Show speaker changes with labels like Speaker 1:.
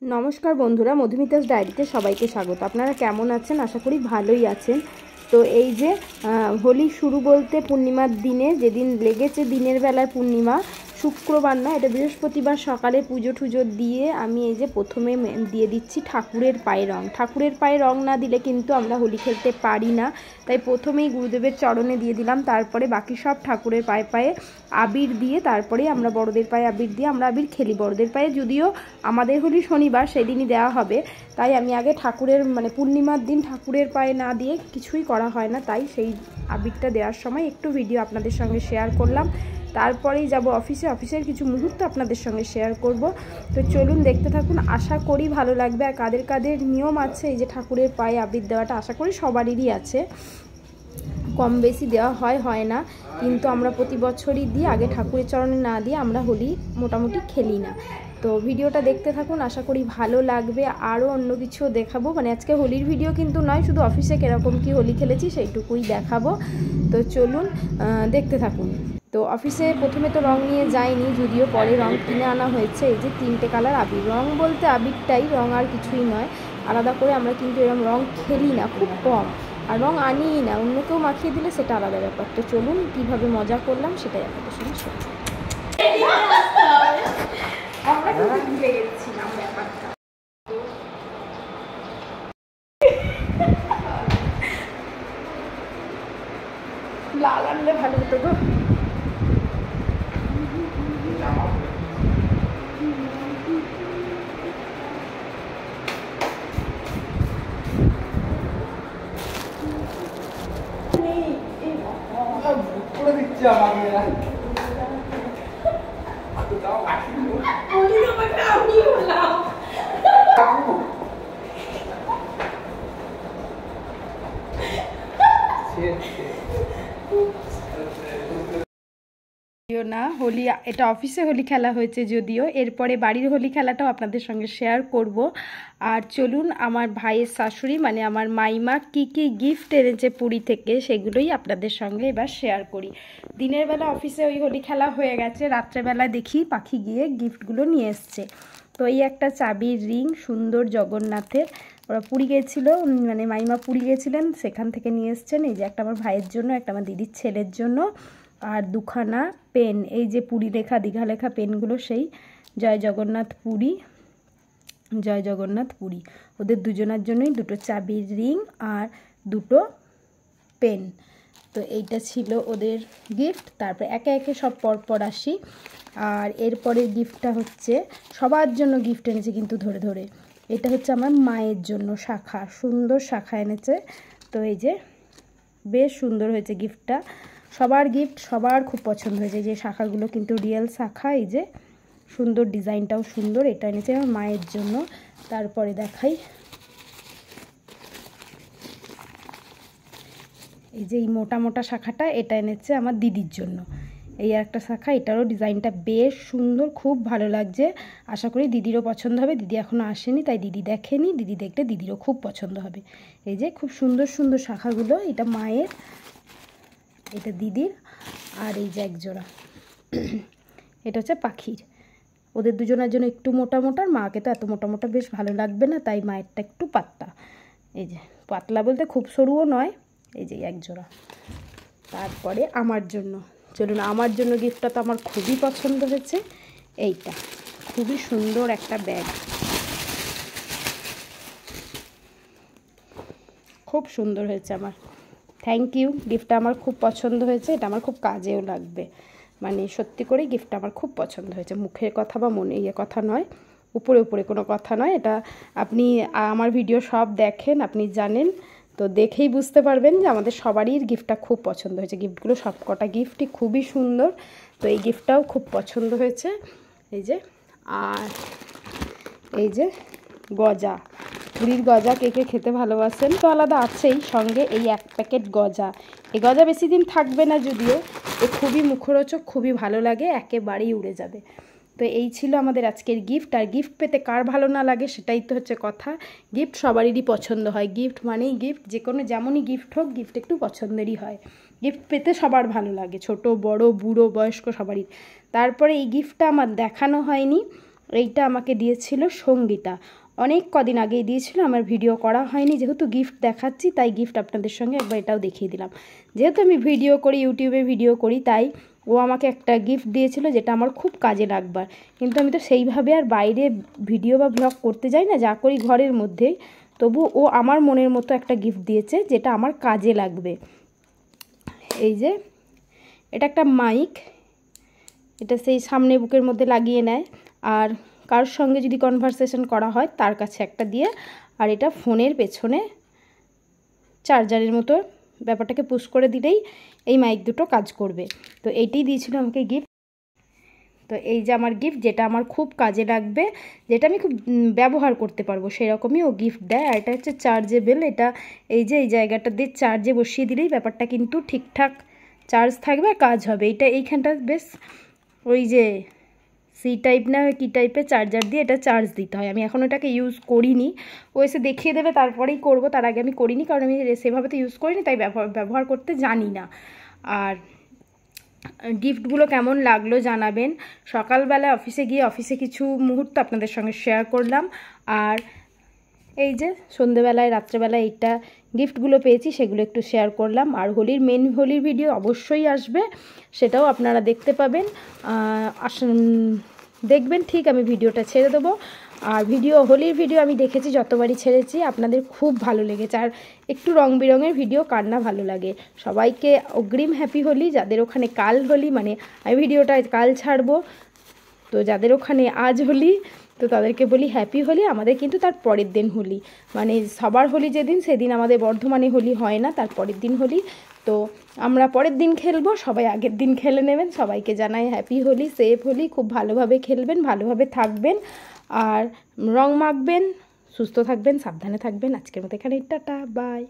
Speaker 1: नमस्कार बंधुरा मधुमितास डायरीते सबाइके स्वागत। आपनारा केमन आছেন? आशा करी भालोई आছেন। तो এই যে হোলি শুরু বলতে পূর্ণিমার দিনে যেদিন লেগেছে দিনের বেলায় পূর্ণিমা শুক্রবার না, এটা বৃহস্পতিবার সকালে পুজো টুজো দিয়ে আমি এই যে প্রথমে দিয়ে দিচ্ছি ঠাকুরের পায়ে রং। ঠাকুরের পায়ে রং না দিলে কিন্তু আমরা হোলি খেলতে পারি না, তাই প্রথমেই গুরুদেবের চরণে দিয়ে দিলাম, তারপরে বাকি সব ঠাকুরের পায়ে পায়ে আবির দিয়ে তারপরে আমরা বড়দের পায়ে আবির দিয়ে আমরা আবির খেলি। বড়দের পায়ে যদিও আমাদের হোলি শনিবার সেদিনই দেওয়া হবে, তাই আমি আগে ঠাকুরের মানে পূর্ণিমার দিন ঠাকুরের পায়ে না দিয়ে কিছুই করা হয় না, তাই সেই আবিরটা দেওয়ার সময় একটু ভিডিও আপনাদের সঙ্গে শেয়ার করলাম। তারপরেই যাব অফিসে, অফিসের কিছু মুহূর্ত আপনাদের সঙ্গে শেয়ার করব। তো চলুন দেখতে থাকুন, আশা করি ভালো লাগবে। আর কাদের কাদের নিয়ম আছে এই যে ঠাকুরের পায়ে আবির দেওয়াটা, আশা করি সবারই আছে, কম বেশি দেওয়া হয় না, কিন্তু আমরা প্রতি বছরই দিই। আগে ঠাকুরের চরণে না দিয়ে আমরা হোলি মোটামুটি খেলি না। তো ভিডিওটা দেখতে থাকুন, আশা করি ভালো লাগবে। আরও অন্য কিছুও দেখাবো, মানে আজকে হোলির ভিডিও কিন্তু নয়, শুধু অফিসে কীরকম কী হোলি খেলেছি সেইটুকুই দেখাবো। তো চলুন দেখতে থাকুন। তো অফিসে প্রথমে তো রং নিয়ে যাইনি, যদিও পরে রং কিনে আনা হয়েছে। এই যে 3টে কালার আবির, রং বলতে আবিরটাই, রং আর কিছুই নয়। আলাদা করে আমরা কিন্তু এরকম রং খেলি না, খুব কম, আর রং আনিই না, অন্য কেউ মাখিয়ে দিলে সেটা আলাদা ব্যাপার। তো চলুন কীভাবে মজা করলাম সেটাই আপনাদের সঙ্গে শুনুন। লাল আনলে ভালো হতো গো। না হোলি, এটা অফিসে হোলি খেলা হয়েছে যদিও, এরপরে বাড়ির হোলি খেলাটাও আপনাদের সঙ্গে শেয়ার করব। আর চলুন আমার ভাইয়ের শাশুড়ি মানে আমার মাইমা কি কি গিফট এনেছে পুরী থেকে সেগুলোই আপনাদের সঙ্গে এবার শেয়ার করি। দিনের বেলা অফিসে ওই হোলি খেলা হয়ে গেছে, রাত্রেবেলা দেখি পাখি গিয়ে গিফটগুলো নিয়ে এসছে। তো এই একটা চাবির রিং সুন্দর জগন্নাথের, ওরা পুরী গেছিলো, মানে মাইমা পুরী গেছিলেন, সেখান থেকে নিয়ে এসছেন। এই যে একটা আমার ভাইয়ের জন্য, একটা আমার দিদির ছেলের জন্য, আর দুখানা পেন, এই যে পুরী লেখা দীঘা লেখা পেনগুলো, সেই জয় জগন্নাথ পুরী, জয় জগন্নাথ পুরী, ওদের দুজনের জন্যই দুটো চাবির রিং আর দুটো পেন। তো এইটা ছিল ওদের গিফট। তারপরে একে একে সব পরপর আসি। আর এরপরের গিফটটা হচ্ছে সবার জন্য গিফট এনেছে কিন্তু ধরে ধরে। এটা হচ্ছে আমার মায়ের জন্য শাখা, সুন্দর শাখা এনেছে। তো এই যে বেশ সুন্দর হয়েছে গিফটটা, সবার গিফট সবার খুব পছন্দ হয়েছে। যে শাখাগুলো কিন্তু রিয়েল শাখা, এই যে সুন্দর ডিজাইনটাও সুন্দর, এটা এনেছে আমার মায়ের জন্য। তারপরে দেখাই, এই যে এই মোটা মোটা শাখাটা, এটা এনেছে আমার দিদির জন্য। এই একটা শাখা, এটারও ডিজাইনটা বেশ সুন্দর, খুব ভালো লাগছে। আশা করি দিদিরও পছন্দ হবে। দিদি এখনও আসেনি, তাই দিদি দেখেনি, দিদি দেখলে দিদিরও খুব পছন্দ হবে। এই যে খুব সুন্দর সুন্দর শাখাগুলো, এটা মায়ের, এটা দিদির, আর এই যে একজোড়া এটা হচ্ছে পাখির। ওদের দুজনের জন্য একটু মোটা মোটা, আর মাকে তো এত মোটা মোটা বেশ ভালো লাগবে না, তাই মায়েরটা একটু পাতলা। এই যে পাতলা বলতে খুব সরুও নয়, এই যে একজোড়া। তারপরে আমার জন্য, চলুন আমার জন্য গিফটটা তো আমার খুবই পছন্দ হয়েছে। এইটা খুবই সুন্দর একটা ব্যাগ, খুব সুন্দর হয়েছে আমার, থ্যাংক ইউ। গিফটটা আমার খুব পছন্দ হয়েছে, এটা আমার খুব কাজেও লাগবে, মানে সত্যি করে গিফটটা আমার খুব পছন্দ হয়েছে। মুখের কথা বা মনে কথা নয়, উপরে উপরে কোনো কথা নয়, এটা আপনি আমার ভিডিও সব দেখেন, আপনি জানেন, তো দেখেই বুঝতে পারবেন যে আমাদের সবারই গিফটটা খুব পছন্দ হয়েছে। গিফটগুলো সব কটা গিফটই খুবই সুন্দর, তো এই গিফটটাও খুব পছন্দ হয়েছে। এই যে, আর এই যে গজা, পুরীর গজা কে কে খেতে ভালোবাসেন তো আলাদা আছেই, সঙ্গে এই 1 প্যাকেট গজা। এই গজা বেশি দিন থাকবে না যদিও, এ খুবই মুখরোচক, খুবই ভালো লাগে, একেবারেই উড়ে যাবে। তো এই ছিল আমাদের আজকের গিফট। আর গিফট পেতে কার ভালো না লাগে সেটাই তো হচ্ছে কথা। গিফট সবারই পছন্দ হয়, গিফট মানেই গিফট, যে কোনো যেমনই গিফট হোক গিফট একটু পছন্দেরই হয়। গিফট পেতে সবার ভালো লাগে, ছোট বড় বুড়ো বয়স্ক সবারই। তারপরে এই গিফটটা আমার দেখানো হয়নি, এইটা আমাকে দিয়েছিল সঙ্গীতা, অনেক কদিন আগেই দিয়েছিল, আমার ভিডিও করা হয়নি, যেহেতু গিফট দেখাচ্ছি তাই গিফট আপনাদের সঙ্গে একবার এটাও দেখিয়ে দিলাম। যেহেতু আমি ভিডিও করি, ইউটিউবে ভিডিও করি, তাই ও আমাকে একটা গিফট দিয়েছিল যেটা আমার খুব কাজে লাগবার, কিন্তু আমি তো সেইভাবে আর বাইরে ভিডিও বা ব্লগ করতে যাই না, যা করি ঘরের মধ্যেই, তবু ও আমার মনের মতো একটা গিফট দিয়েছে যেটা আমার কাজে লাগবে। এই যে এটা একটা মাইক, এটা সেই সামনে বুকের মধ্যে লাগিয়ে নেয়, আর কারোর সঙ্গে যদি কনভারসেশন করা হয় তার কাছে একটা দিয়ে, আর এটা ফোনের পেছনে চার্জারের মতো ব্যাপারটাকে পুশ করে দিলেই এই মাইক দুটো কাজ করবে। তো এইটাই দিয়েছিল আমাকে গিফট। তো এই যে আমার গিফট, যেটা আমার খুব কাজে লাগবে, যেটা আমি খুব ব্যবহার করতে পারবো, সেরকমই ও গিফট দেয়। আর এটা হচ্ছে চার্জেবল, এটা এই যে এই জায়গাটা দিয়ে চার্জে বসিয়ে দিলেই ব্যাপারটা কিন্তু ঠিকঠাক চার্জ থাকবে আর কাজ হবে। এটা এইখানটা বেশ ওই যে সি টাইপ না কি টাইপের চার্জার দিয়ে এটা চার্জ দিতে হয়। আমি এখন ওটাকে ইউজ করিনি, ও এসে দেখিয়ে দেবে তারপরেই করব, তার আগে আমি করিনি, কারণ আমি সেভাবে তো ইউজ করিনি, তাই ব্যবহার করতে জানি না। আর গিফটগুলো কেমন লাগলো জানাবেন। সকালবেলা অফিসে গিয়ে অফিসে কিছু মুহূর্ত আপনাদের সঙ্গে শেয়ার করলাম, আর এই যে সন্ধেবেলায় রাত্রেবেলায় এইটা গিফটগুলো পেয়েছি সেগুলো একটু শেয়ার করলাম। আর হোলির ভিডিও অবশ্যই আসবে, সেটাও আপনারা দেখতে পাবেন, দেখবেন ঠিক আমি ভিডিওটা ছেড়ে দেবো। আর হোলির ভিডিও আমি দেখেছি, যতবারই ছেড়েছি আপনাদের খুব ভালো লেগেছে। আর একটু রং বেরঙের ভিডিও কার না ভালো লাগে। সবাইকে অগ্রিম হ্যাপি হোলি। যাদের ওখানে কাল হোলি, মানে আমি ভিডিওটা কাল ছাড়বো, তো যাদের ওখানে আজ হোলি তো তাদেরকে বলি হ্যাপি হোলি। আমাদের কিন্তু তার পরের দিন হোলি, মানে সবার হোলি যেদিন সেদিন আমাদের বর্ধমানে হোলি হয় না, তার পরের দিন হোলি। তো আমরা পরের দিন খেলবো, সবাই আগের দিন খেলে নেবেন। সবাইকে জানাই হ্যাপি হোলি, সেফ হোলি, খুব ভালোভাবে খেলবেন, ভালোভাবে থাকবেন, আর রং মাখবেন, সুস্থ থাকবেন, সাবধানে থাকবেন। আজকের মতো এখানে টাটা, বাই।